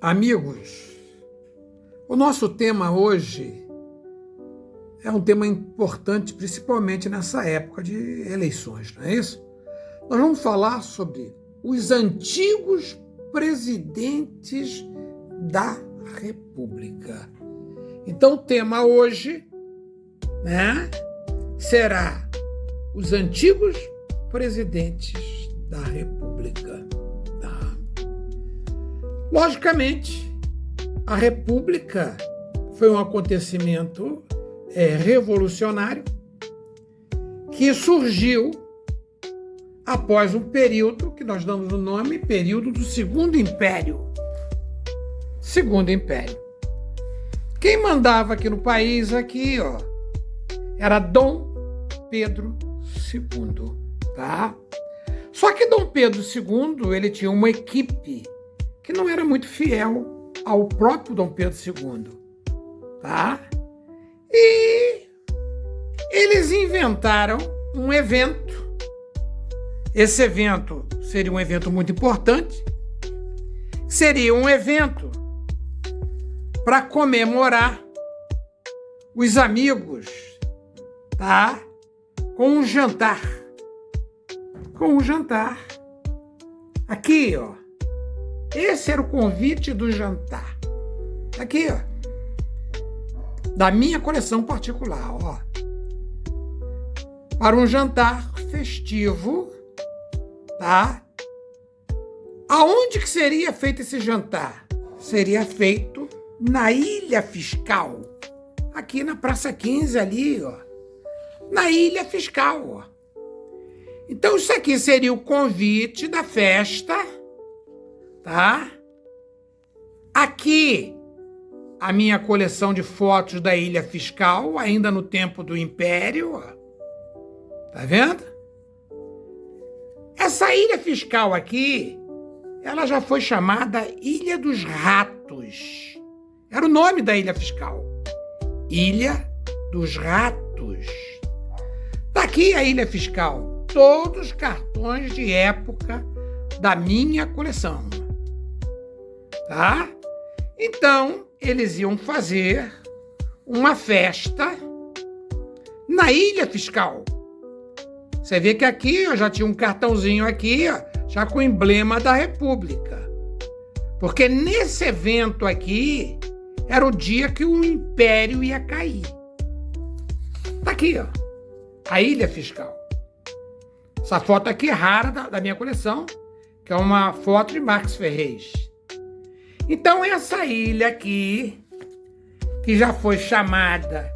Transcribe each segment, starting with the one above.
Amigos, o nosso tema hoje é um tema importante, principalmente nessa época de eleições, não é isso? Nós vamos falar sobre os antigos presidentes da República. Então, o tema hoje, será os antigos presidentes da República. Logicamente, a República foi um acontecimento revolucionário que surgiu após um período que nós damos o nome período do Segundo Império. Segundo Império. Quem mandava aqui no país era Dom Pedro II, tá? Só que Dom Pedro II, ele tinha uma equipe que não era muito fiel ao próprio Dom Pedro II, tá? E eles inventaram um evento. Esse evento seria um evento muito importante. Seria um evento para comemorar os amigos, tá? Com um jantar. Com um jantar. Aqui, esse era o convite do jantar. Aqui, da minha coleção particular, para um jantar festivo, tá? Aonde que seria feito esse jantar? Seria feito na Ilha Fiscal, aqui na Praça 15 ali, na Ilha Fiscal, Então isso aqui seria o convite da festa, tá? Aqui, a minha coleção de fotos da Ilha Fiscal, ainda no tempo do Império, Tá vendo? Essa Ilha Fiscal aqui, ela já foi chamada Ilha dos Ratos. Era o nome da Ilha Fiscal. Ilha dos Ratos. Tá aqui a Ilha Fiscal. Todos os cartões de época da minha coleção. Tá? Então, eles iam fazer uma festa na Ilha Fiscal. Você vê que aqui eu já tinha um cartãozinho aqui, já com o emblema da República. Porque nesse evento aqui, era o dia que o Império ia cair. Tá aqui, a Ilha Fiscal. Essa foto aqui é rara da minha coleção, que é uma foto de Marx Ferrez. Então, essa ilha aqui, que já foi chamada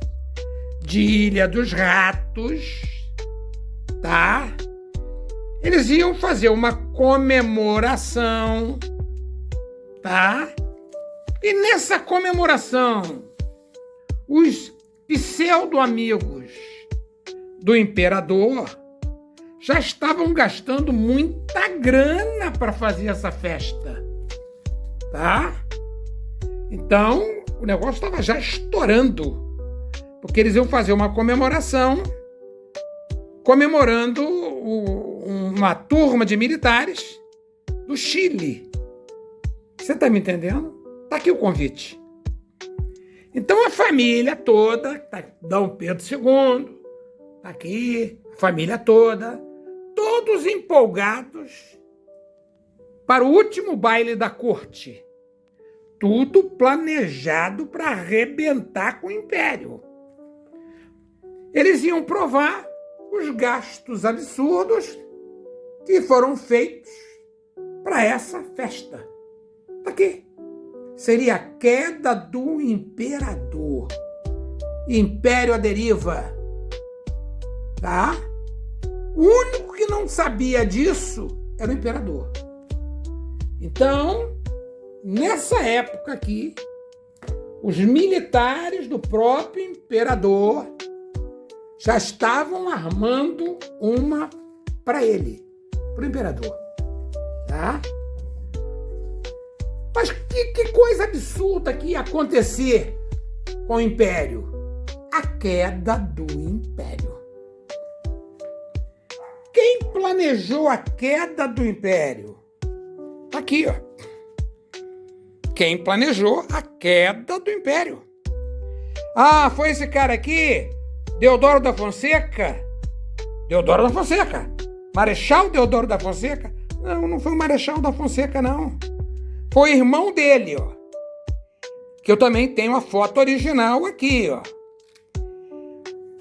de Ilha dos Ratos, tá? Eles iam fazer uma comemoração, tá? E nessa comemoração, os pseudo-amigos do imperador já estavam gastando muita grana para fazer essa festa, tá? Então, o negócio estava já estourando, porque eles iam fazer uma comemoração comemorando uma turma de militares do Chile. Você está me entendendo? Está aqui o convite. Então, a família toda, Dom Pedro II, está aqui, a família toda, todos empolgados para o último baile da corte. Tudo planejado para arrebentar com o Império. Eles iam provar os gastos absurdos que foram feitos para essa festa. Tá aqui. Seria a queda do imperador. Império à deriva. Tá? O único que não sabia disso era o imperador. Então, nessa época aqui, os militares do próprio imperador já estavam armando uma para ele, para o imperador. Tá? Mas que coisa absurda que ia acontecer com o Império? A queda do Império. Quem planejou a queda do Império? Tá aqui, quem planejou a queda do Império. Foi esse cara aqui, Deodoro da Fonseca. Deodoro da Fonseca. Marechal Deodoro da Fonseca? Não foi o Marechal da Fonseca, não. Foi irmão dele, ó. Que eu também tenho a foto original aqui, ó.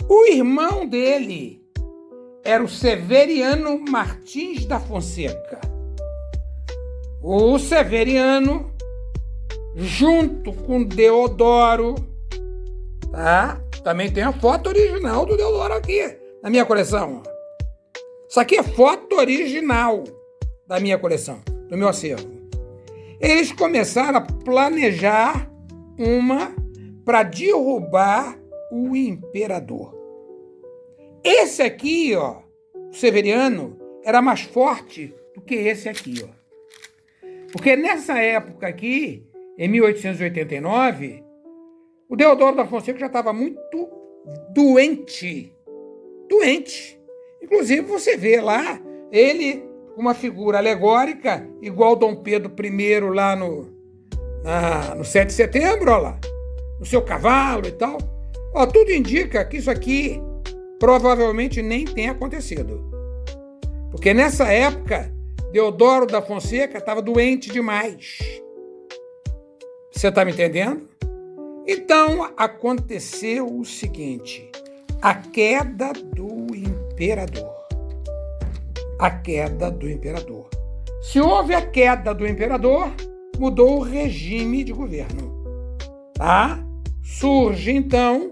O irmão dele era o Severiano Martins da Fonseca. O Severiano, junto com Deodoro, tá? Também tem a foto original do Deodoro aqui, na minha coleção. Isso aqui é foto original da minha coleção, do meu acervo. Eles começaram a planejar uma para derrubar o imperador. Esse aqui, ó, o Severiano, era mais forte do que esse aqui, ó. Porque nessa época aqui, em 1889, o Deodoro da Fonseca já estava muito doente. Doente. Inclusive, você vê lá ele com uma figura alegórica, igual Dom Pedro I lá no 7 de setembro, ó lá, no seu cavalo e tal. Ó, tudo indica que isso aqui provavelmente nem tenha acontecido. Porque nessa época, Deodoro da Fonseca estava doente demais. Você está me entendendo? Então, aconteceu o seguinte: a queda do imperador. A queda do imperador. Se houve a queda do imperador, mudou o regime de governo. Tá? Surge, então,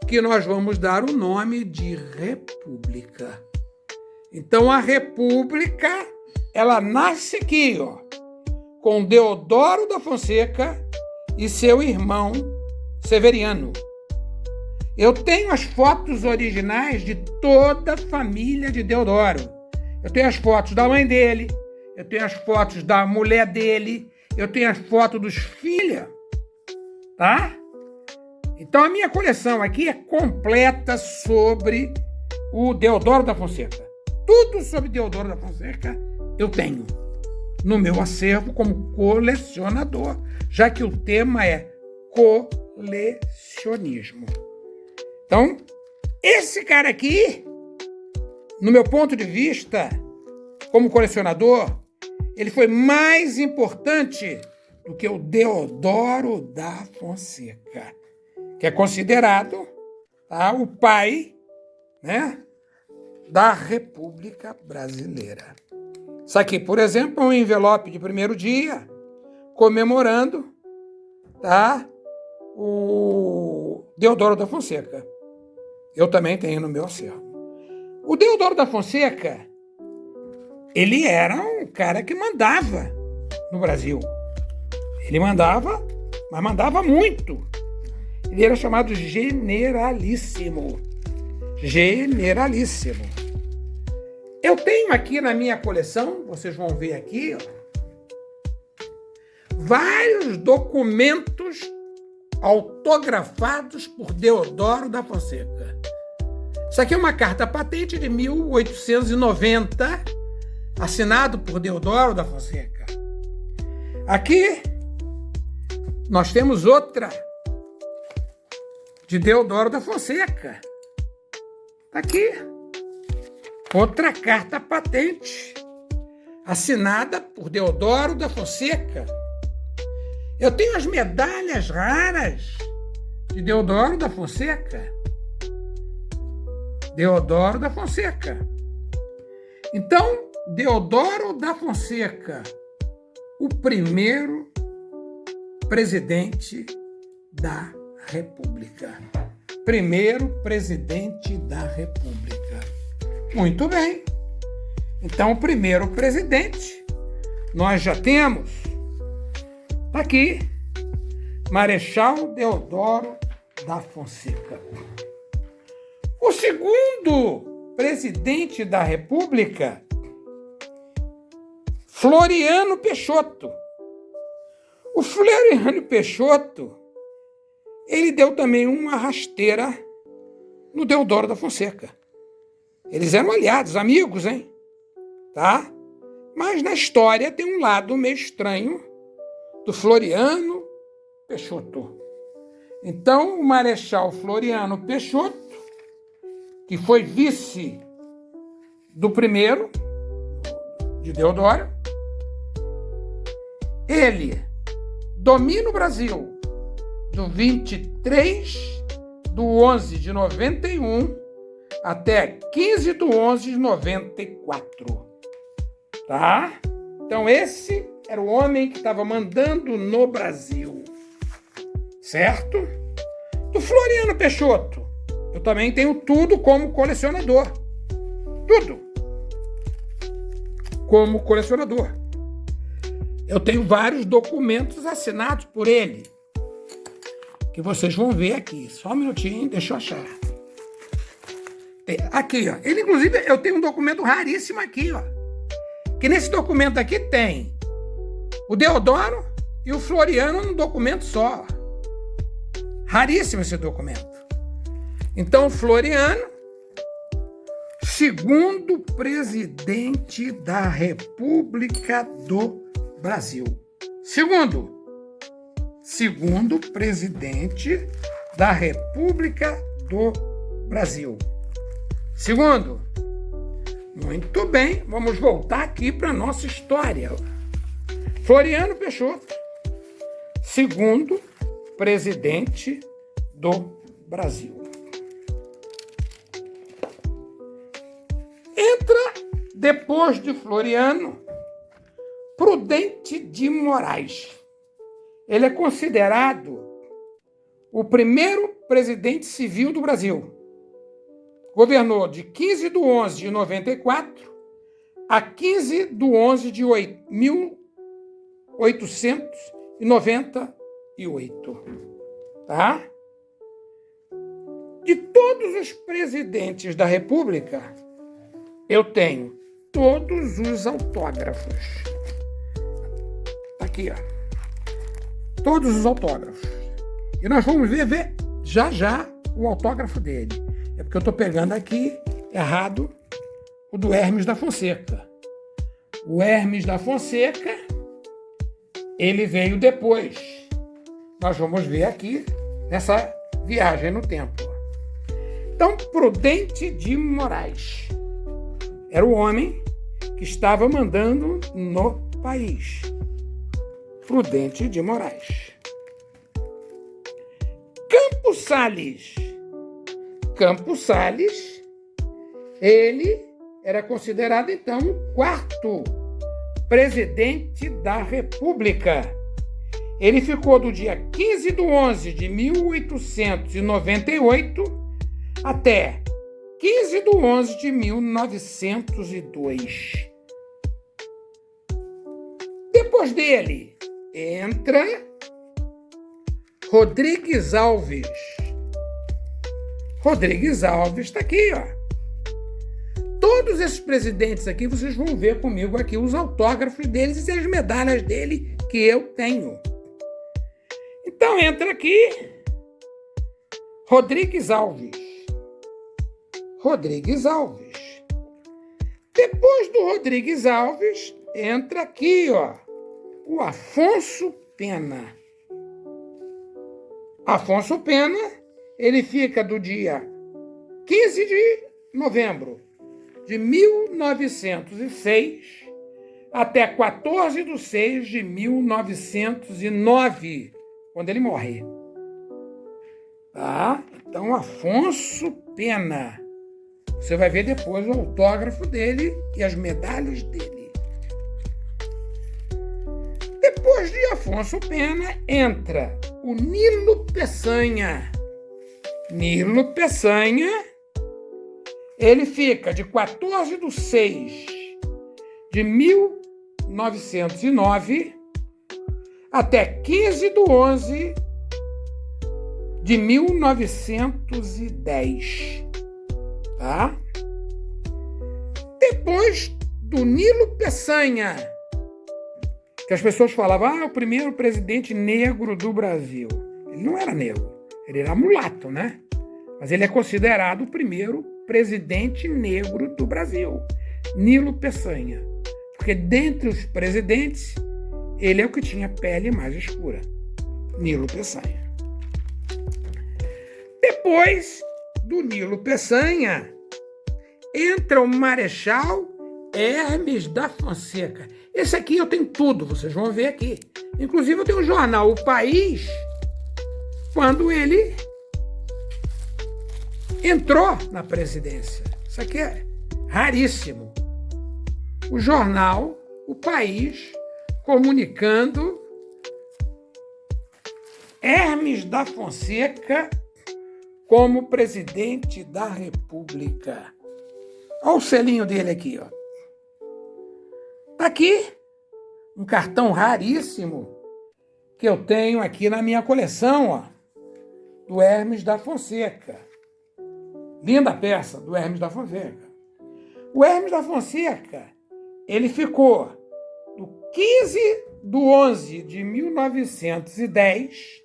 que nós vamos dar o nome de República. Então, a República, ela nasce aqui, ó, com Deodoro da Fonseca e seu irmão Severiano. Eu tenho as fotos originais de toda a família de Deodoro. Eu tenho as fotos da mãe dele, eu tenho as fotos da mulher dele, eu tenho as fotos dos filhos, tá? Então a minha coleção aqui é completa sobre o Deodoro da Fonseca. Tudo sobre Deodoro da Fonseca eu tenho no meu acervo como colecionador, já que o tema é colecionismo. Então, esse cara aqui, no meu ponto de vista, como colecionador, ele foi mais importante do que o Deodoro da Fonseca, que é considerado, tá, o pai, né, da República Brasileira. Isso aqui, por exemplo, é um envelope de primeiro dia, comemorando, tá, o Deodoro da Fonseca. Eu também tenho no meu acervo. O Deodoro da Fonseca, ele era um cara que mandava no Brasil. Ele mandava, mas mandava muito. Ele era chamado generalíssimo. Generalíssimo. Eu tenho aqui na minha coleção, vocês vão ver aqui, ó, vários documentos autografados por Deodoro da Fonseca. Isso aqui é uma carta patente de 1890, assinado por Deodoro da Fonseca. Aqui nós temos outra de Deodoro da Fonseca. Aqui, outra carta patente, assinada por Deodoro da Fonseca. Eu tenho as medalhas raras de Deodoro da Fonseca. Deodoro da Fonseca. Então, Deodoro da Fonseca, o primeiro presidente da República. Primeiro presidente da República. Muito bem. Então, o primeiro presidente, nós já temos aqui, Marechal Deodoro da Fonseca. O segundo presidente da República, Floriano Peixoto. O Floriano Peixoto, ele deu também uma rasteira no Deodoro da Fonseca. Eles eram aliados, amigos, hein? Tá? Mas na história tem um lado meio estranho do Floriano Peixoto. Então, o Marechal Floriano Peixoto, que foi vice do primeiro, de Deodoro, ele domina o Brasil do 23/11/91 até 15/11/94. Tá? Então, esse era o homem que estava mandando no Brasil. Certo? Do Floriano Peixoto, eu também tenho tudo como colecionador. Tudo. Como colecionador. Eu tenho vários documentos assinados por ele, que vocês vão ver aqui. Só um minutinho, deixa eu achar. Aqui, ó. Ele, inclusive, eu tenho um documento raríssimo aqui, ó. Que nesse documento aqui tem o Deodoro e o Floriano num documento só. Raríssimo esse documento. Então, Floriano, segundo presidente da República do Brasil. Segundo presidente da República do Brasil. Segundo. Muito bem, vamos voltar aqui para a nossa história. Floriano Peixoto, segundo presidente do Brasil. Entra, depois de Floriano, Prudente de Moraes. Ele é considerado o primeiro presidente civil do Brasil. Governou de 15/11/94 a 15/11/1898. Tá? De todos os presidentes da República, eu tenho todos os autógrafos. Aqui, ó. Todos os autógrafos. E nós vamos ver já o autógrafo dele. É porque eu estou pegando aqui errado o do Hermes da Fonseca. O Hermes da Fonseca, ele veio depois. Nós vamos ver aqui nessa viagem no tempo. Então, Prudente de Moraes era o homem que estava mandando no país. Prudente de Moraes. Campos Salles. Campos Salles, ele era considerado, então, o quarto presidente da República. Ele ficou do dia 15/11/1898 até 15/11/1902. Depois dele, entra Rodrigues Alves. Rodrigues Alves está aqui, ó. Todos esses presidentes aqui, vocês vão ver comigo aqui os autógrafos deles e as medalhas dele que eu tenho. Então entra aqui Rodrigues Alves. Rodrigues Alves. Depois do Rodrigues Alves, entra aqui, ó, o Afonso Pena. Afonso Pena, ele fica do dia 15/11/1906 até 14/6/1909, quando ele morre. Tá? Então, Afonso Pena. Você vai ver depois o autógrafo dele e as medalhas dele. Depois de Afonso Pena, entra o Nilo Peçanha. Nilo Peçanha, ele fica de 14/6/1909 até 15/11/1910. Tá? Depois do Nilo Peçanha, que as pessoas falavam, o primeiro presidente negro do Brasil. Ele não era negro, ele era mulato, né? Mas ele é considerado o primeiro presidente negro do Brasil, Nilo Peçanha. Porque dentre os presidentes, Ele é o que tinha pele mais escura. Nilo Peçanha. Depois do Nilo Peçanha, entra o Marechal Hermes da Fonseca. Esse aqui eu tenho tudo, vocês vão ver aqui. Inclusive eu tenho o jornal O País, quando ele entrou na presidência. Isso aqui é raríssimo. O jornal O País comunicando Hermes da Fonseca como presidente da República. Olha o selinho dele aqui, ó. Tá aqui um cartão raríssimo que eu tenho aqui na minha coleção, ó, do Hermes da Fonseca. Linda peça do Hermes da Fonseca. O Hermes da Fonseca, ele ficou do 15/11/1910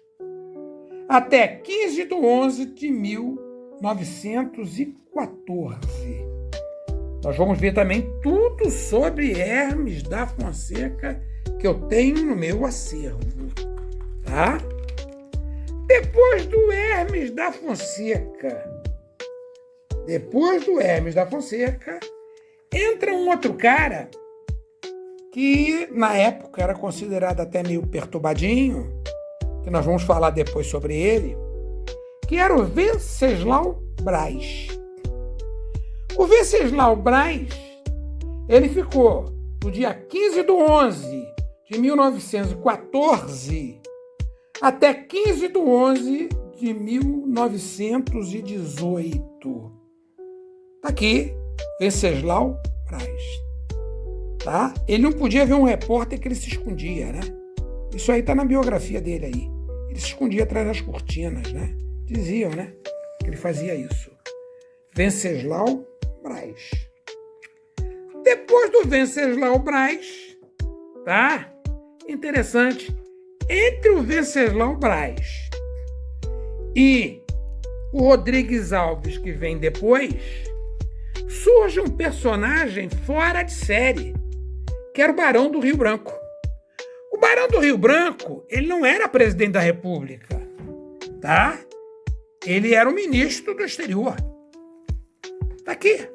até 15/11/1914. Nós vamos ver também tudo sobre Hermes da Fonseca que eu tenho no meu acervo, tá? Depois do Hermes da Fonseca, entra um outro cara que na época era considerado até meio perturbadinho, que nós vamos falar depois sobre ele, que era o Venceslau Braz. O Venceslau Braz, ele ficou do dia 15/11/1914 até 15/11/1918. Tá aqui, Venceslau Braz. Tá? Ele não podia ver um repórter que ele se escondia, né? Isso aí tá na biografia dele aí. Ele se escondia atrás das cortinas, né? Diziam, né? Que ele fazia isso. Venceslau Braz. Depois do Venceslau Braz, tá? Interessante. Entre o Venceslau Braz e o Rodrigues Alves, que vem depois, surge um personagem fora de série, que era o Barão do Rio Branco. O Barão do Rio Branco, ele não era presidente da República, tá? Ele era o ministro do exterior. Tá aqui.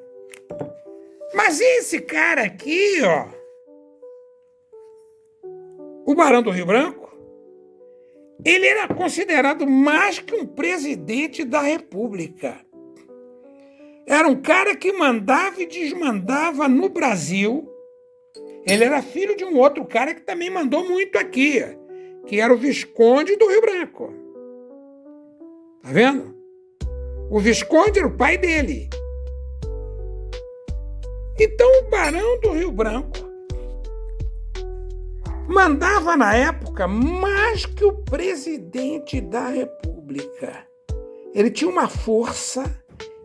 Mas esse cara aqui, ó, o Barão do Rio Branco, ele era considerado mais que um presidente da República. Era um cara que mandava e desmandava no Brasil. Ele era filho de um outro cara que também mandou muito aqui, que era o Visconde do Rio Branco. Tá vendo? O Visconde era o pai dele. Então o Barão do Rio Branco mandava na época mais que o presidente da República. Ele tinha uma força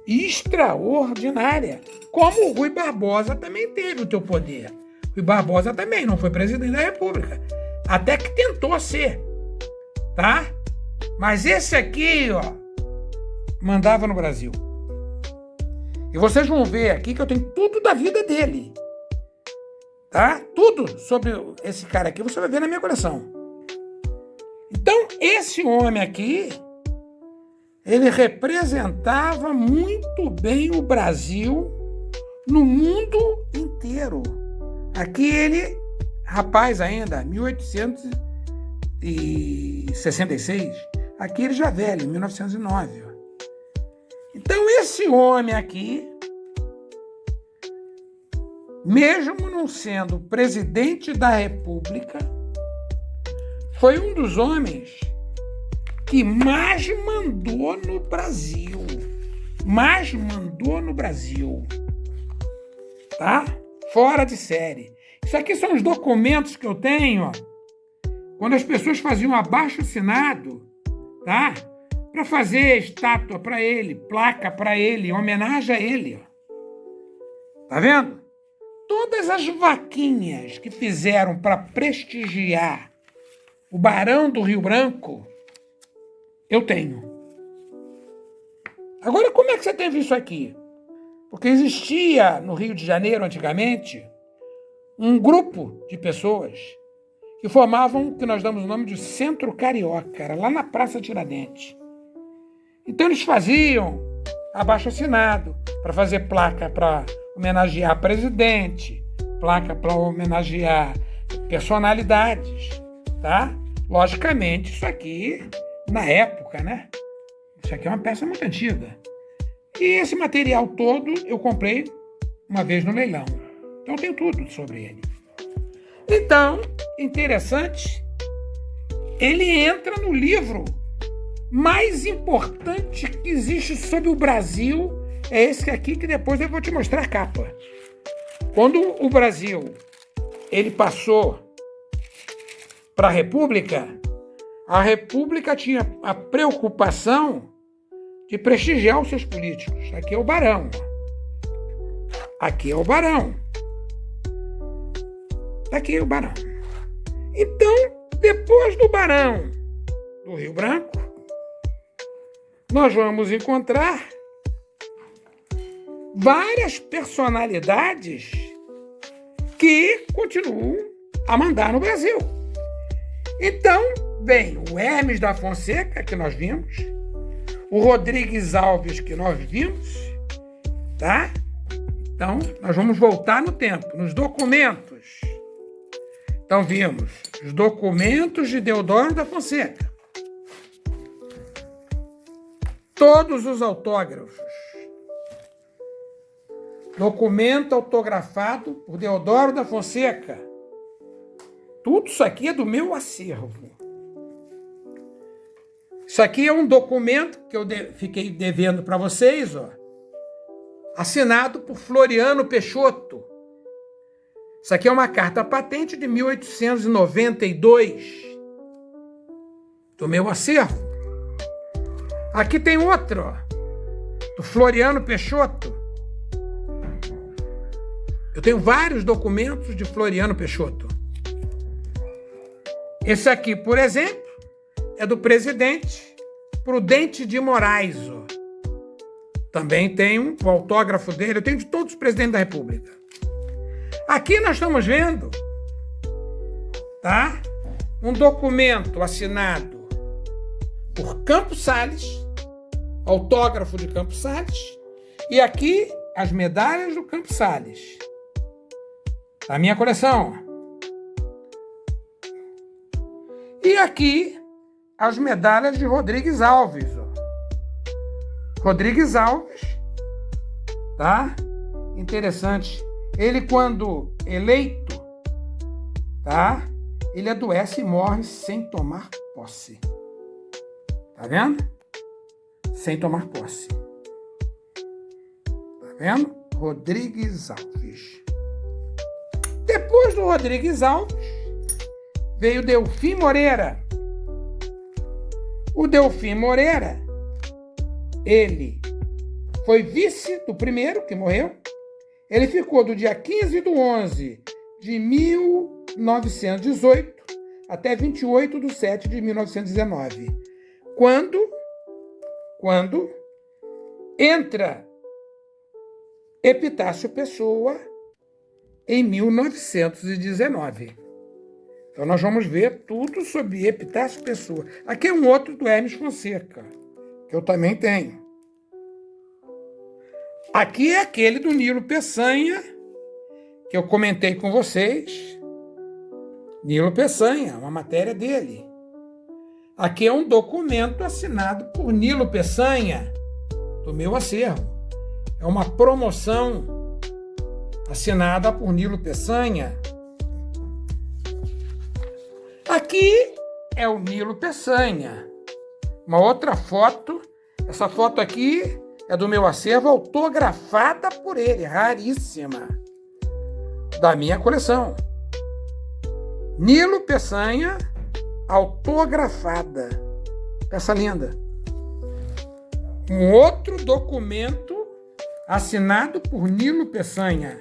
extraordinária, como o Rui Barbosa também teve o teu poder. Rui Barbosa também não foi presidente da República, até que tentou ser, tá? Mas esse aqui, ó, mandava no Brasil. E vocês vão ver aqui que eu tenho tudo da vida dele, tá? Tudo sobre esse cara aqui você vai ver na minha coleção. Então, esse homem aqui, ele representava muito bem o Brasil no mundo inteiro. Aqui ele, rapaz ainda, 1866. Aqui ele já velho, 1909. Então esse homem aqui, mesmo não sendo presidente da República, foi um dos homens que mais mandou no Brasil. Mais mandou no Brasil. Tá? Fora de série. Isso aqui são os documentos que eu tenho, ó, quando as pessoas faziam abaixo-assinado, tá? Para fazer estátua para ele, placa para ele, homenagem a ele. Ó. Tá vendo? Todas as vaquinhas que fizeram para prestigiar o Barão do Rio Branco, eu tenho. Agora, como é que você teve isso aqui? Porque existia no Rio de Janeiro, antigamente, um grupo de pessoas que formavam o que nós damos o nome de Centro Carioca, era lá na Praça Tiradentes. Então eles faziam abaixo-assinado para fazer placa para homenagear presidente, placa para homenagear personalidades, tá? Logicamente, isso aqui, na época, né? Isso aqui é uma peça muito antiga. E esse material todo eu comprei uma vez no leilão. Então eu tenho tudo sobre ele. Então, interessante, ele entra no livro mais importante que existe sobre o Brasil, é esse aqui que depois eu vou te mostrar a capa. Quando o Brasil ele passou para a República tinha a preocupação de prestigiar os seus políticos. Aqui é o Barão. Aqui é o Barão. Aqui é o Barão. Então, depois do Barão do Rio Branco, nós vamos encontrar várias personalidades que continuam a mandar no Brasil. Então, vem o Hermes da Fonseca, que nós vimos, o Rodrigues Alves, que nós vimos, tá? Então, nós vamos voltar no tempo, nos documentos. Então, vimos os documentos de Deodoro da Fonseca. Todos os autógrafos. Documento autografado por Deodoro da Fonseca. Tudo isso aqui é do meu acervo. Isso aqui é um documento que eu fiquei devendo para vocês, ó, assinado por Floriano Peixoto. Isso aqui é uma carta patente de 1892, do meu acervo. Aqui tem outro, ó, do Floriano Peixoto. Eu tenho vários documentos de Floriano Peixoto. Esse aqui, por exemplo, é do presidente Prudente de Moraes. Ó. Também tem o autógrafo dele. Eu tenho de todos os presidentes da República. Aqui nós estamos vendo, tá? Um documento assinado por Campos Salles, autógrafo de Campos Salles, e aqui as medalhas do Campos Salles. A minha coleção. E aqui as medalhas de Rodrigues Alves. Ó. Rodrigues Alves, tá? Interessante. Ele, quando eleito, tá? Ele adoece e morre sem tomar posse. Tá vendo? Sem tomar posse. Tá vendo? Rodrigues Alves. Depois do Rodrigues Alves, veio Delfim Moreira. O Delfim Moreira, ele foi vice do primeiro, que morreu. Ele ficou do dia 15/11 de 1918 até 28/7/1919. Quando entra Epitácio Pessoa em 1919. Então nós vamos ver tudo sobre Epitácio Pessoa. Aqui é um outro do Hermes Fonseca, que eu também tenho. Aqui é aquele do Nilo Peçanha, que eu comentei com vocês. Nilo Peçanha, uma matéria dele. Aqui é um documento assinado por Nilo Peçanha, do meu acervo. É uma promoção assinada por Nilo Peçanha. Aqui é o Nilo Peçanha. Uma outra foto. Essa foto aqui é do meu acervo, autografada por ele, raríssima, da minha coleção. Nilo Peçanha, autografada. Peça linda. Um outro documento assinado por Nilo Peçanha.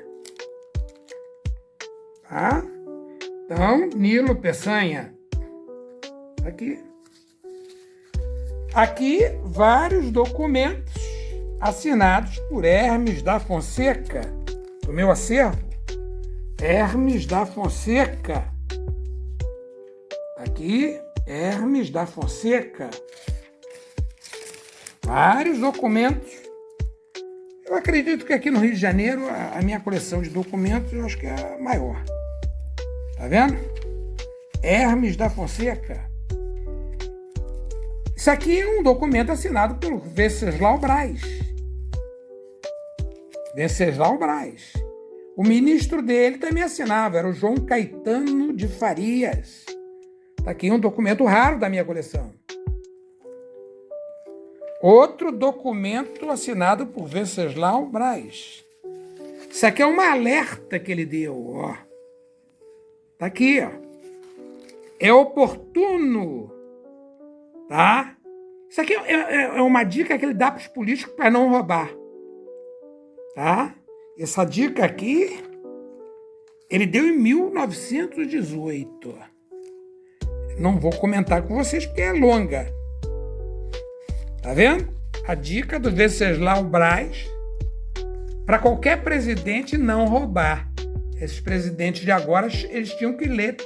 Tá? Então, Nilo Peçanha. Aqui. Aqui, vários documentos assinados por Hermes da Fonseca, do meu acervo. Hermes da Fonseca. Aqui, Hermes da Fonseca. Vários documentos. Eu acredito que aqui no Rio de Janeiro, a minha coleção de documentos, eu acho que é a maior. Tá vendo? Hermes da Fonseca. Isso aqui é um documento assinado pelo Venceslau Braz. Venceslau Braz. O ministro dele também assinava, era o João Caetano de Farias. Está aqui um documento raro da minha coleção. Outro documento assinado por Venceslau Braz. Isso aqui é uma alerta que ele deu, ó. Tá aqui, ó. É oportuno, tá? Isso aqui é uma dica que ele dá para os políticos para não roubar, tá? Essa dica aqui, ele deu em 1918. Não vou comentar com vocês porque é longa. Tá vendo? A dica do Venceslau Braz para qualquer presidente não roubar. Esses presidentes de agora, eles tinham que ler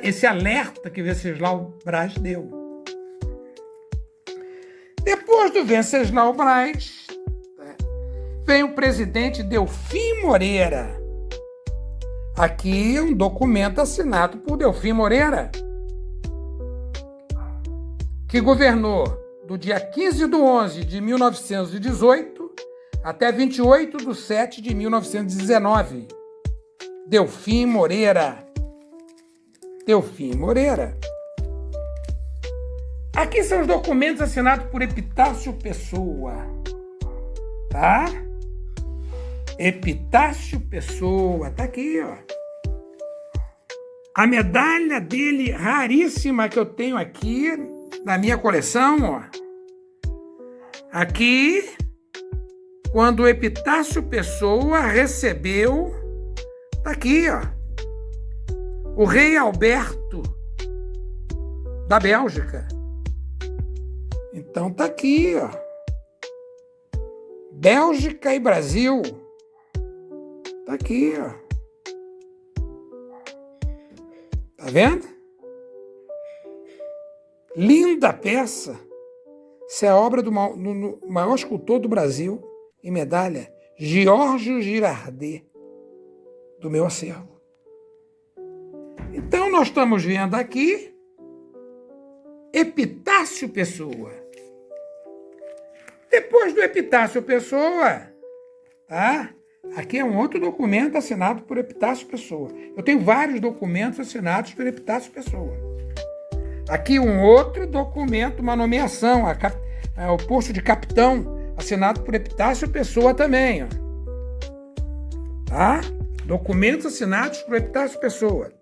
esse alerta que Venceslau Braz deu. Depois do Venceslau Braz, vem o presidente Delfim Moreira. Aqui é um documento assinado por Delfim Moreira, que governou do dia 15/11 de 1918 até 28/7 de 1919. Delfim Moreira. Delfim Moreira. Aqui são os documentos assinados por Epitácio Pessoa. Tá? Epitácio Pessoa. Tá aqui, ó. A medalha dele raríssima que eu tenho aqui na minha coleção, ó. Aqui, quando o Epitácio Pessoa recebeu, tá aqui, ó, o rei Alberto da Bélgica. Então tá aqui, ó. Bélgica e Brasil. Tá aqui, ó. Tá vendo? Linda peça. Isso é obra do maior escultor do Brasil em medalha, Giorgio Girardet, do meu acervo. Então, nós estamos vendo aqui Epitácio Pessoa. Depois do Epitácio Pessoa, tá? Aqui é um outro documento assinado por Epitácio Pessoa. Eu tenho vários documentos assinados por Epitácio Pessoa. Aqui um outro documento, uma nomeação, o posto de capitão, assinado por Epitácio Pessoa também, ó. Tá? Documentos assinados por Epitácio Pessoa.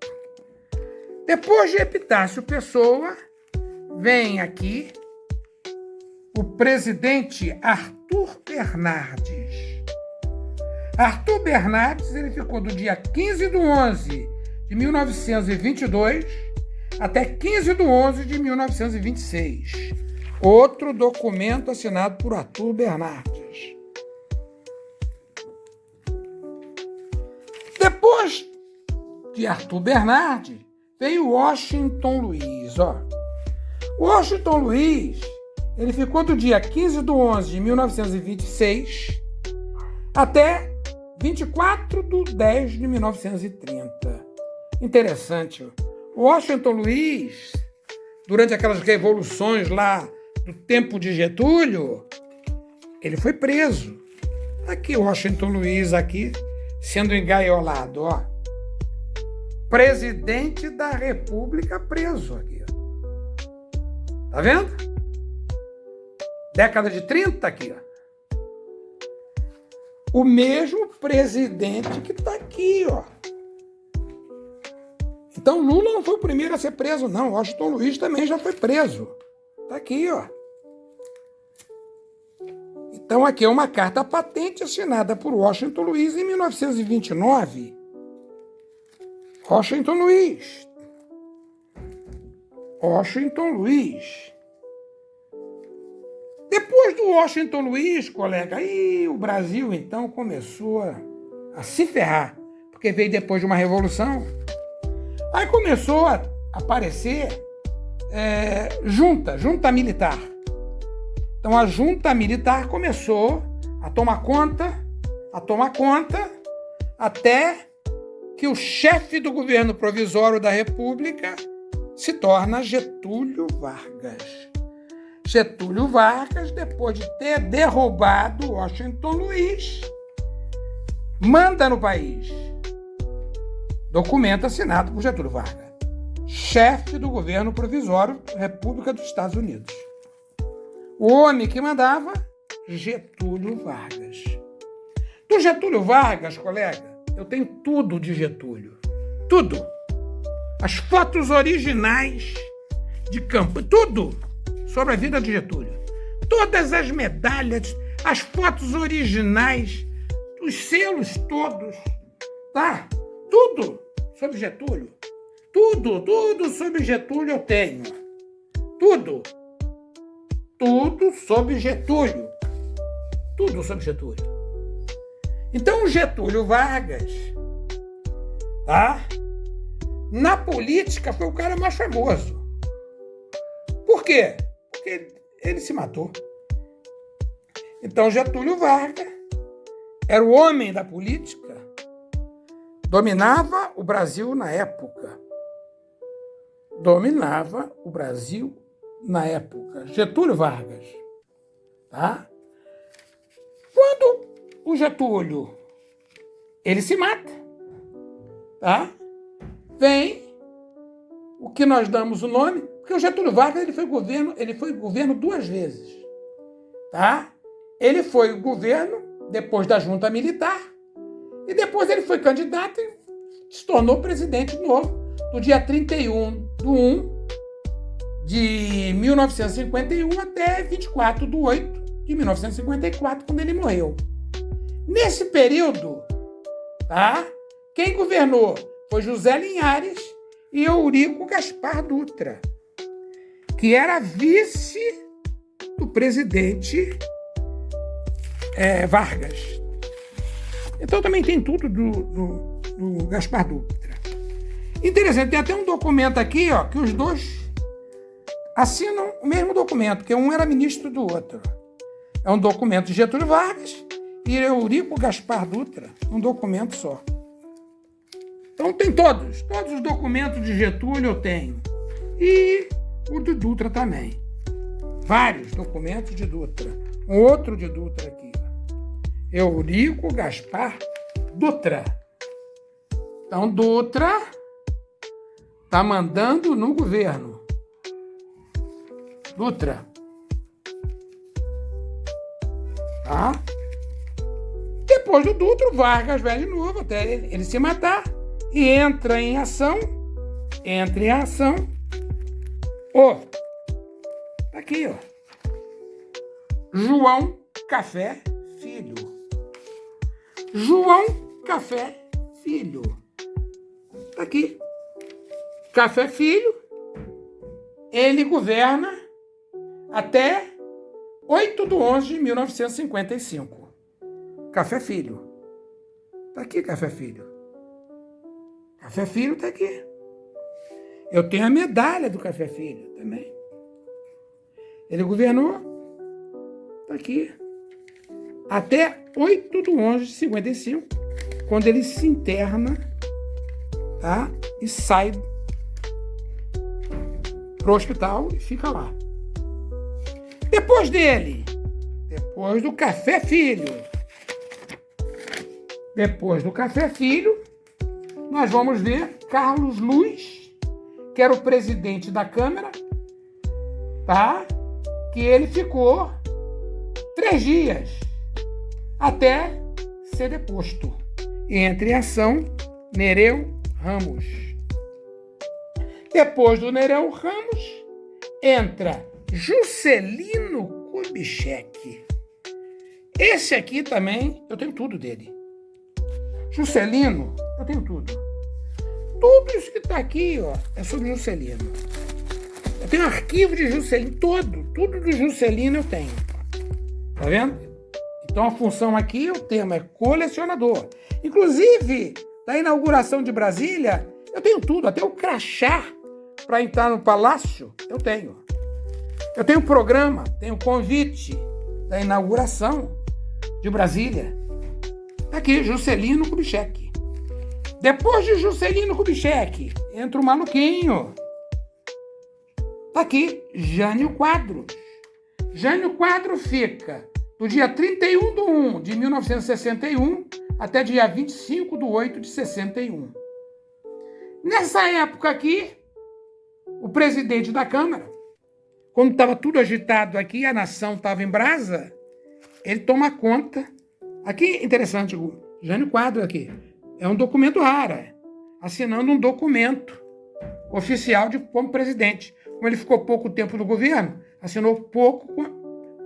Depois de Epitácio Pessoa, vem aqui o presidente Arthur Bernardes. Arthur Bernardes, ele ficou do dia 15/11 de 1922 até 15/11 de 1926. Outro documento assinado por Arthur Bernardes. Depois de Arthur Bernardes, veio Washington Luiz. Ó. Washington Luiz, ele ficou do dia 15/11 de 1926 até 24/10 de 1930. Interessante. Washington Luiz, durante aquelas revoluções lá do tempo de Getúlio, ele foi preso. Aqui Washington Luiz, aqui, sendo engaiolado, ó. Presidente da República preso aqui, ó. Tá vendo? Década de 30 aqui, ó. O mesmo presidente que tá aqui, ó. Então Lula não foi o primeiro a ser preso, não. Washington Luiz também já foi preso. Tá aqui, ó. Então aqui é uma carta patente assinada por Washington Luiz em 1929. Washington Luiz. Washington Luiz. Depois do Washington Luiz, colega, aí o Brasil então começou a se ferrar, porque veio depois de uma revolução. Aí começou aparecer junta militar. Então a junta militar começou a tomar conta, até que o chefe do governo provisório da República se torna Getúlio Vargas. Getúlio Vargas, depois de ter derrubado Washington Luiz, manda no país. Documento assinado por Getúlio Vargas, chefe do governo provisório da República dos Estados Unidos. O homem que mandava, Getúlio Vargas. Do Getúlio Vargas, colega, eu tenho tudo de Getúlio. Tudo. As fotos originais de campo, tudo sobre a vida de Getúlio. Todas as medalhas, as fotos originais, os selos todos, tá? Tudo sobre Getúlio. Tudo sobre Getúlio eu tenho. Tudo sobre Getúlio. Tudo sobre Getúlio. Então, o Getúlio Vargas, tá? Na política foi o cara mais famoso. Por quê? Porque ele se matou. Então, Getúlio Vargas era o homem da política, dominava o Brasil na época. Getúlio Vargas. Tá? Quando o Getúlio ele se mata, tá? Vem o que nós damos o nome, porque o Getúlio Vargas ele foi governo 2 vezes. Tá? Ele foi governo depois da junta militar e depois ele foi candidato e se tornou presidente de novo no dia 31/1/1951 até 24/8/1954, quando ele morreu. Nesse período, tá? Quem governou foi José Linhares e Eurico Gaspar Dutra, que era vice do presidente Vargas. Então também tem tudo do Gaspar Dutra. Interessante, tem até um documento aqui, ó, que os dois assinam o mesmo documento, que um era ministro do outro. É um documento de Getúlio Vargas e Eurico Gaspar Dutra, um documento só. Então tem todos os documentos de Getúlio eu tenho. E o de Dutra também. Vários documentos de Dutra. Um outro de Dutra aqui. Eurico Gaspar Dutra. Então Dutra está mandando no governo. Dutra. Tá? Depois do Dutra, o Vargas vai de novo até ele se matar e entra em ação. Tá aqui, ó. João Café Filho. João Café Filho. Tá aqui. Café Filho. Ele governa até 8/11/1955. Café Filho. Tá aqui, Café Filho. Café Filho tá aqui. Eu tenho a medalha do Café Filho também. Ele governou, tá aqui, até 8/11/55, quando ele se interna, tá? E sai pro hospital e fica lá. Depois dele, depois do Café Filho, nós vamos ver Carlos Luz, que era o presidente da Câmara, tá? Que ele ficou 3 dias até ser deposto. E entra em ação Nereu Ramos. Depois do Nereu Ramos, entra Juscelino Kubitschek. Esse aqui também, eu tenho tudo dele. Juscelino, eu tenho tudo. Tudo isso que está aqui, ó, é sobre Juscelino. Eu tenho arquivo de Juscelino, tudo do Juscelino eu tenho. Tá vendo? Então a função aqui, o termo é colecionador. Inclusive, da inauguração de Brasília, eu tenho tudo, até o crachá para entrar no palácio? Eu tenho. Eu tenho programa, tenho convite da inauguração de Brasília. Tá aqui, Juscelino Kubitschek. Depois de Juscelino Kubitschek, entra o maluquinho. Tá aqui, Jânio Quadros. Jânio Quadros fica do dia 31/1 de 1961 até dia 25/8 de 61. Nessa época aqui, o presidente da Câmara, quando estava tudo agitado aqui, a nação estava em brasa, ele toma conta. Aqui, interessante, o Jânio Quadros aqui, é um documento raro, assinando um documento oficial como presidente. Como ele ficou pouco tempo no governo, assinou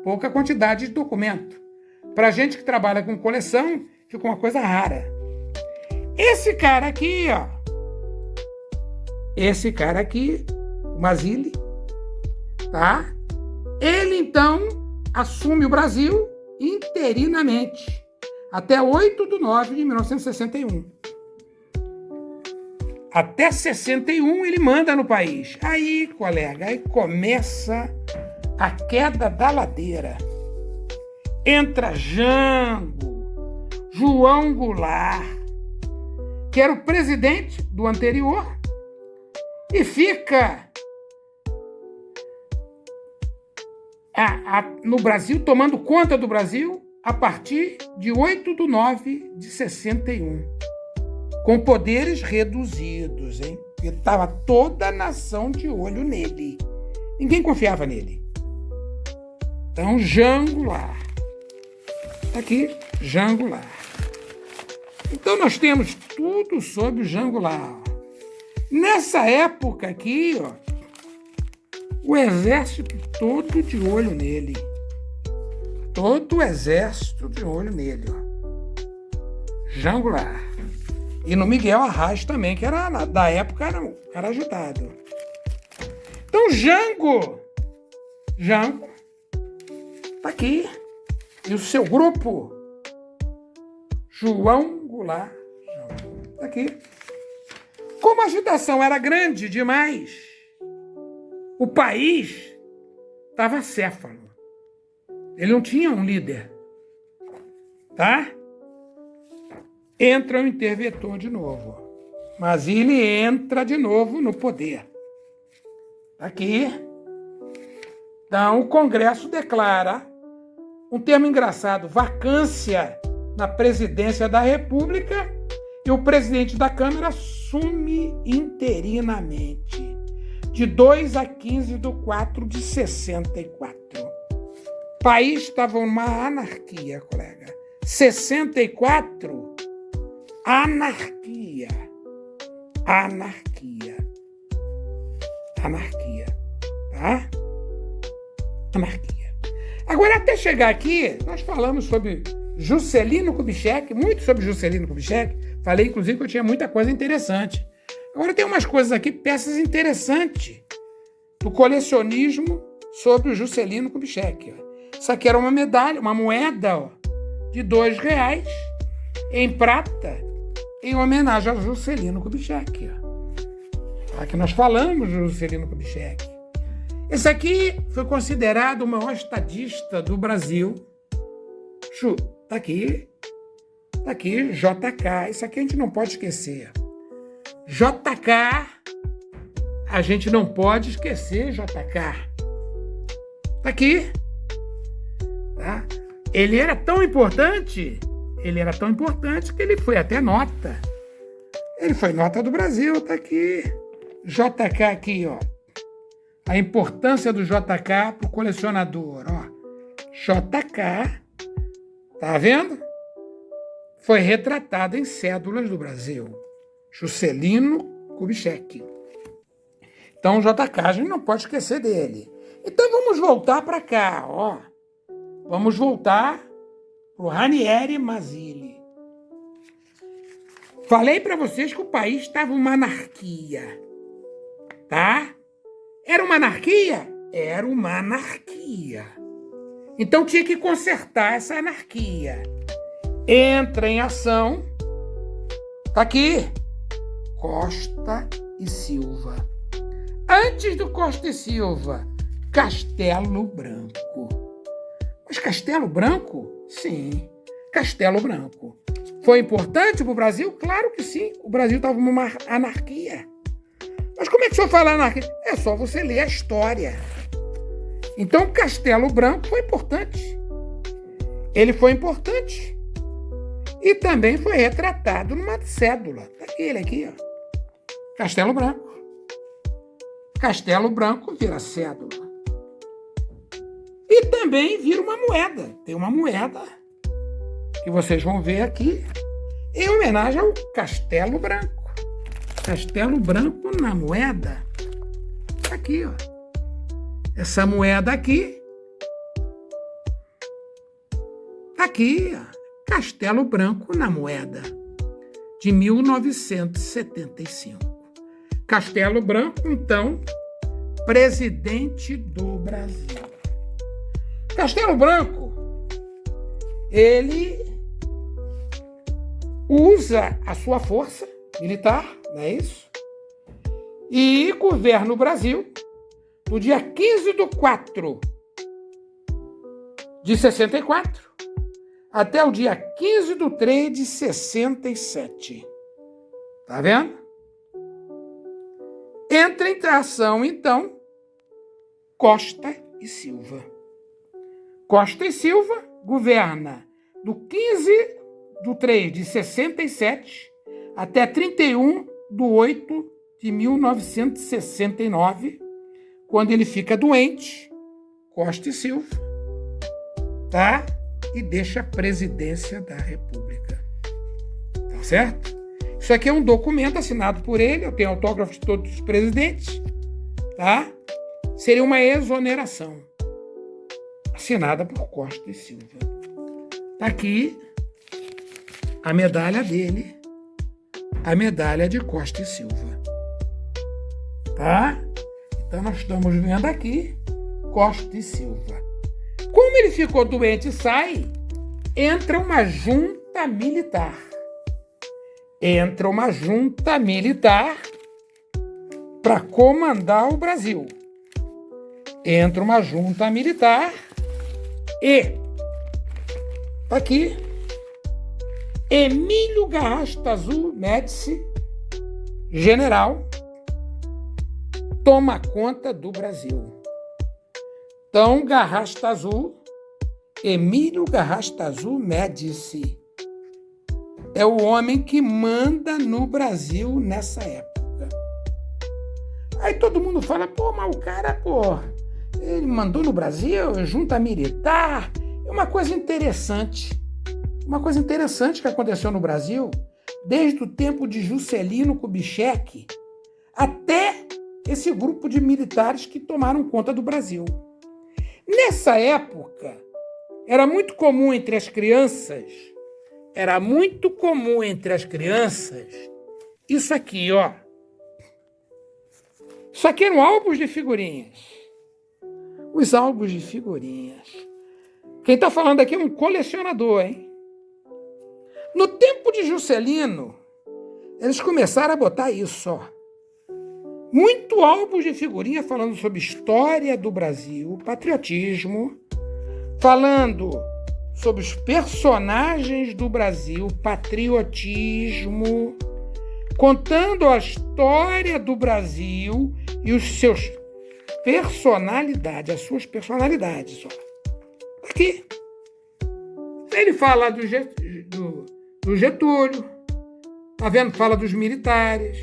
pouca quantidade de documento. Para gente que trabalha com coleção, ficou uma coisa rara. Esse cara aqui, ó. Esse cara aqui, o Mazzilli, tá? Ele, então, assume o Brasil interinamente, até 8/9 de 1961. Até 61 ele manda no país. Aí, colega, aí começa a queda da ladeira. Entra Jango, João Goulart, que era o presidente do anterior, e fica no Brasil, tomando conta do Brasil, a partir de 8/9 de 61. Com poderes reduzidos, hein? Porque estava toda a nação de olho nele. Ninguém confiava nele. Então, Jango Goulart. Tá aqui, Jango Goulart. Então, nós temos tudo sobre o Jango Goulart. Nessa época aqui, ó, o exército todo de olho nele. Todo o exército de olho nele, ó. Jango Goulart. E no Miguel Arraes também, que era da época, era um cara agitado. Então, Jango, tá aqui. E o seu grupo, João Goulart, tá aqui. Como a agitação era grande demais, o país estava acéfalo. Ele não tinha um líder, tá? Entra o interventor de novo. Mas ele entra de novo no poder. Aqui. Então, o Congresso declara um termo engraçado, vacância na presidência da República, e o presidente da Câmara assume interinamente, de 2 a 15/4 de 64. O país estava numa anarquia, colega. 64... Anarquia. Tá? Anarquia. Agora, até chegar aqui, nós falamos sobre Juscelino Kubitschek, muito sobre Juscelino Kubitschek. Falei, inclusive, que eu tinha muita coisa interessante. Agora tem umas coisas aqui, peças interessantes do colecionismo sobre o Juscelino Kubitschek. Isso aqui era uma medalha, uma moeda, ó, de R$2 em prata, em homenagem ao Juscelino Kubitschek. Aqui nós falamos do Juscelino Kubitschek. Esse aqui foi considerado o maior estadista do Brasil. Tá aqui, JK. Isso aqui a gente não pode esquecer. JK, a gente não pode esquecer JK. Tá aqui. Tá? Ele era tão importante que ele foi até nota. Ele foi nota do Brasil, tá aqui. JK aqui, ó. A importância do JK para o colecionador, ó. JK, tá vendo? Foi retratado em cédulas do Brasil. Juscelino Kubitschek. Então, o JK, a gente não pode esquecer dele. Então, vamos voltar para cá, ó. Vamos voltar para o Ranieri Mazzilli. Falei para vocês que o país estava uma anarquia, tá? Era uma anarquia? Era uma anarquia. Então tinha que consertar essa anarquia. Entra em ação, tá aqui, Costa e Silva. Antes do Costa e Silva, Castelo Branco. Mas Castelo Branco? Sim, Castelo Branco. Foi importante para o Brasil? Claro que sim. O Brasil estava numa anarquia. Mas como é que o senhor fala anarquia? É só você ler a história. Então, Castelo Branco foi importante. Ele foi importante. E também foi retratado numa cédula. Daquele aqui, ó. Castelo Branco. Castelo Branco vira cédula. E também vira uma moeda. Tem uma moeda que vocês vão ver aqui em homenagem ao Castelo Branco. Castelo Branco na moeda. Aqui, ó. Essa moeda aqui. Aqui, ó. Castelo Branco na moeda. De 1975. Castelo Branco, então, presidente do Brasil. Castelo Branco, ele usa a sua força militar, não é isso? E governa o Brasil do dia 15/4 de 64 até o dia 15/3 de 67. Tá vendo? Entra em ação, então, Costa e Silva. Costa e Silva governa do 15/3 de 67 até 31/8 de 1969, quando ele fica doente, Costa e Silva, tá? E deixa a presidência da República. Tá certo? Isso aqui é um documento assinado por ele, eu tenho autógrafo de todos os presidentes, tá? Seria uma exoneração, assinada por Costa e Silva. Tá aqui a medalha dele, a medalha de Costa e Silva. Tá? Então nós estamos vendo aqui Costa e Silva. Como ele ficou doente e sai, entra uma junta militar. Entra uma junta militar para comandar o Brasil. Entra uma junta militar e aqui Emílio Garrastazu Médici, general, toma conta do Brasil. Então, Emílio Garrastazu Médici é o homem que manda no Brasil nessa época. Aí todo mundo fala, mas o cara, ele mandou no Brasil, junta militar. É uma coisa interessante. Uma coisa interessante que aconteceu no Brasil, desde o tempo de Juscelino Kubitschek até esse grupo de militares que tomaram conta do Brasil. Nessa época, era muito comum entre as crianças, isso aqui, ó. Isso aqui eram álbuns de figurinhas. Os álbuns de figurinhas. Quem está falando aqui é um colecionador, hein? No tempo de Juscelino, eles começaram a botar isso, ó. Muito álbuns de figurinha falando sobre história do Brasil, patriotismo, falando sobre os personagens do Brasil, patriotismo, contando a história do Brasil e os seus personalidades, as suas personalidades. Ó. Aqui. Ele fala do Getúlio, tá vendo? Fala dos militares,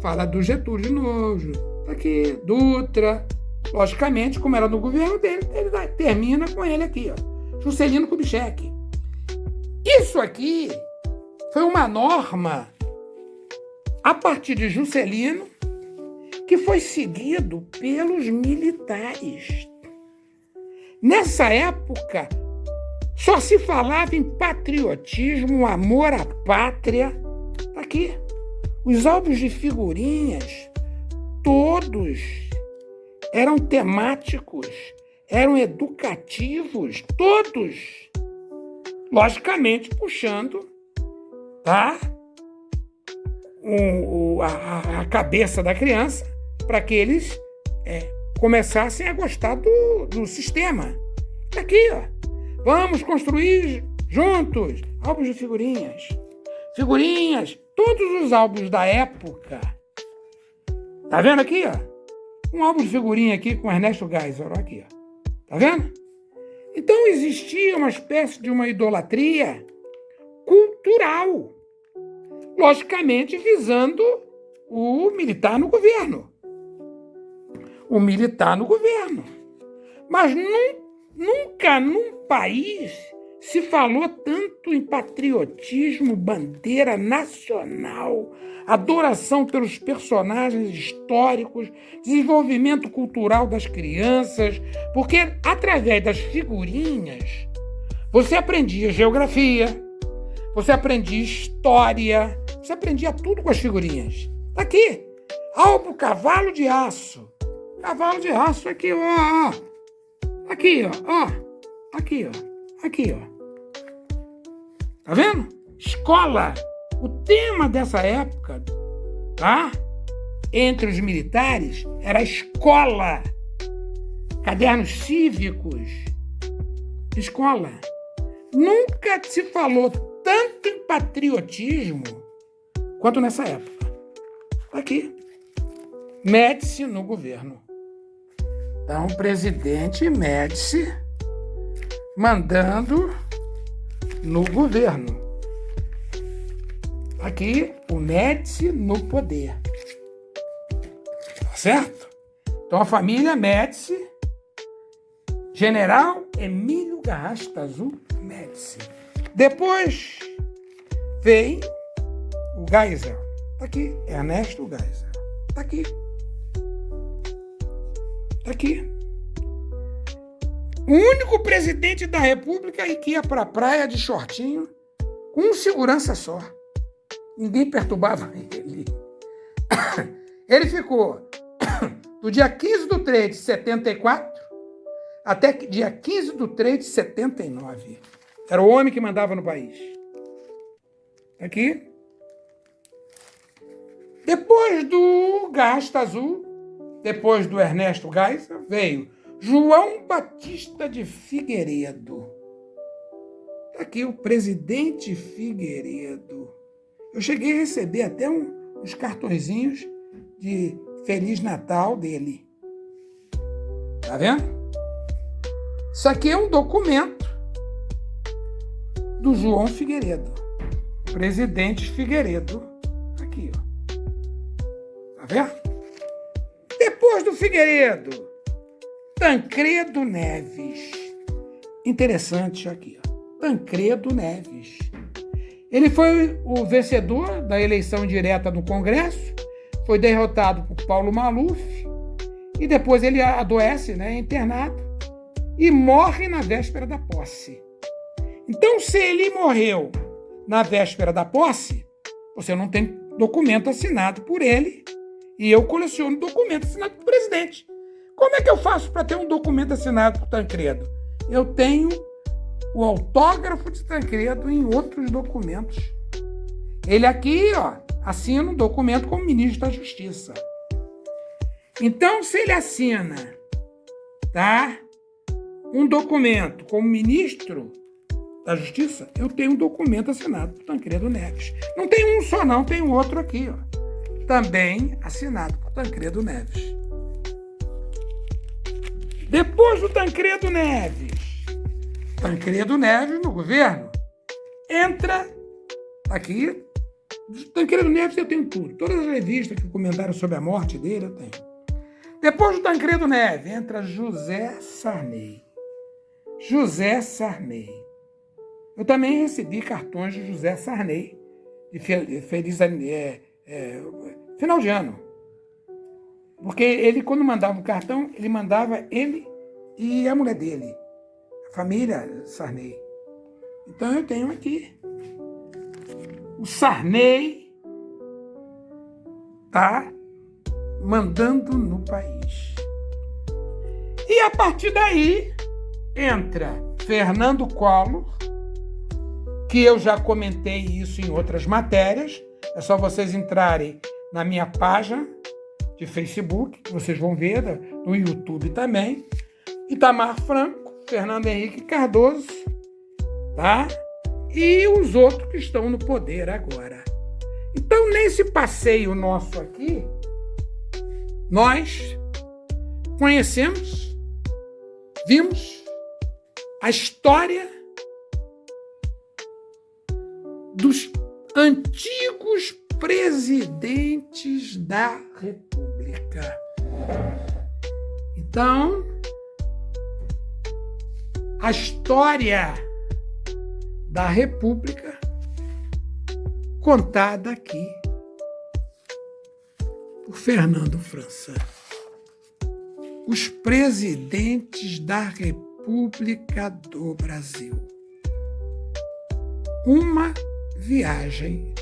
fala do Getúlio de novo, tá aqui, Dutra. Logicamente, como era no governo dele, ele termina com ele aqui, ó. Juscelino Kubitschek. Isso aqui foi uma norma a partir de Juscelino que foi seguido pelos militares. Nessa época, só se falava em patriotismo, amor à pátria. Tá aqui. Os álbuns de figurinhas, todos eram temáticos, eram educativos, todos, logicamente puxando, tá? A cabeça da criança para que eles começassem a gostar do sistema. Está aqui, ó. Vamos construir juntos álbuns de figurinhas. Figurinhas, todos os álbuns da época. Tá vendo aqui, ó? Um álbum de figurinha aqui com Ernesto Geisel, ó, aqui, ó. Tá vendo? Então existia uma espécie de uma idolatria cultural, logicamente visando o militar no governo. O militar no governo. Mas nunca num país se falou tanto em patriotismo, bandeira nacional, adoração pelos personagens históricos, desenvolvimento cultural das crianças, porque através das figurinhas você aprendia geografia, você aprendia história, você aprendia tudo com as figurinhas. Tá aqui, álbum Cavalo de Aço. Cavalo de Aço aqui, ó. Aqui, ó. Aqui, ó. Aqui, ó. Tá vendo? Escola. O tema dessa época, tá? Entre os militares, era a escola. Cadernos cívicos. Escola. Nunca se falou tanto em patriotismo quanto nessa época. Aqui. Médici no governo. Então, o presidente Médici mandando no governo. Aqui, o Médici no poder. Tá certo? Então, a família Médici, General Emílio Garrastazu Médici. Depois vem o Geisel. Tá aqui, Ernesto Geisel. Tá aqui. Tá aqui. O único presidente da República que ia para a praia de shortinho com um segurança só. Ninguém perturbava ele. Ele ficou do dia 15/3 de 74 até dia 15/3 de 79. Era o homem que mandava no país. Aqui. Depois do Garrastazu, depois do Ernesto Geisel, veio João Batista de Figueiredo. Está aqui o presidente Figueiredo. Eu cheguei a receber até uns cartõezinhos de Feliz Natal dele. Tá vendo? Isso aqui é um documento do João Figueiredo. Presidente Figueiredo. Aqui, ó. Tá vendo? Depois do Figueiredo, Tancredo Neves. Interessante aqui, ó. Tancredo Neves. Ele foi o vencedor da eleição direta no Congresso, foi derrotado por Paulo Maluf, e depois ele adoece, né, internado, e morre na véspera da posse. Então, se ele morreu na véspera da posse, você não tem documento assinado por ele, e eu coleciono documento assinado por presidente. Como é que eu faço para ter um documento assinado por Tancredo? Eu tenho o autógrafo de Tancredo em outros documentos. Ele aqui, ó, assina um documento como ministro da Justiça. Então, se ele assina, tá, um documento como ministro da Justiça, eu tenho um documento assinado por Tancredo Neves. Não tem um só não, tem outro aqui, ó, também assinado por Tancredo Neves. Depois do Tancredo Neves no governo, entra aqui, Tancredo Neves eu tenho tudo, todas as revistas que comentaram sobre a morte dele eu tenho. Depois do Tancredo Neves, entra José Sarney. José Sarney. Eu também recebi cartões de José Sarney, de feliz final de ano. Porque ele, quando mandava o cartão, ele mandava ele e a mulher dele, a família Sarney. Então eu tenho aqui. O Sarney tá mandando no país. E a partir daí entra Fernando Collor, que eu já comentei isso em outras matérias. É só vocês entrarem na minha página de Facebook, que vocês vão ver no YouTube também. Itamar Franco, Fernando Henrique Cardoso, tá? E os outros que estão no poder agora. Então, nesse passeio nosso aqui, nós conhecemos, vimos a história dos antigos presidentes da República. Então, a história da República contada aqui por Fernando França. Os presidentes da República do Brasil. Uma viagem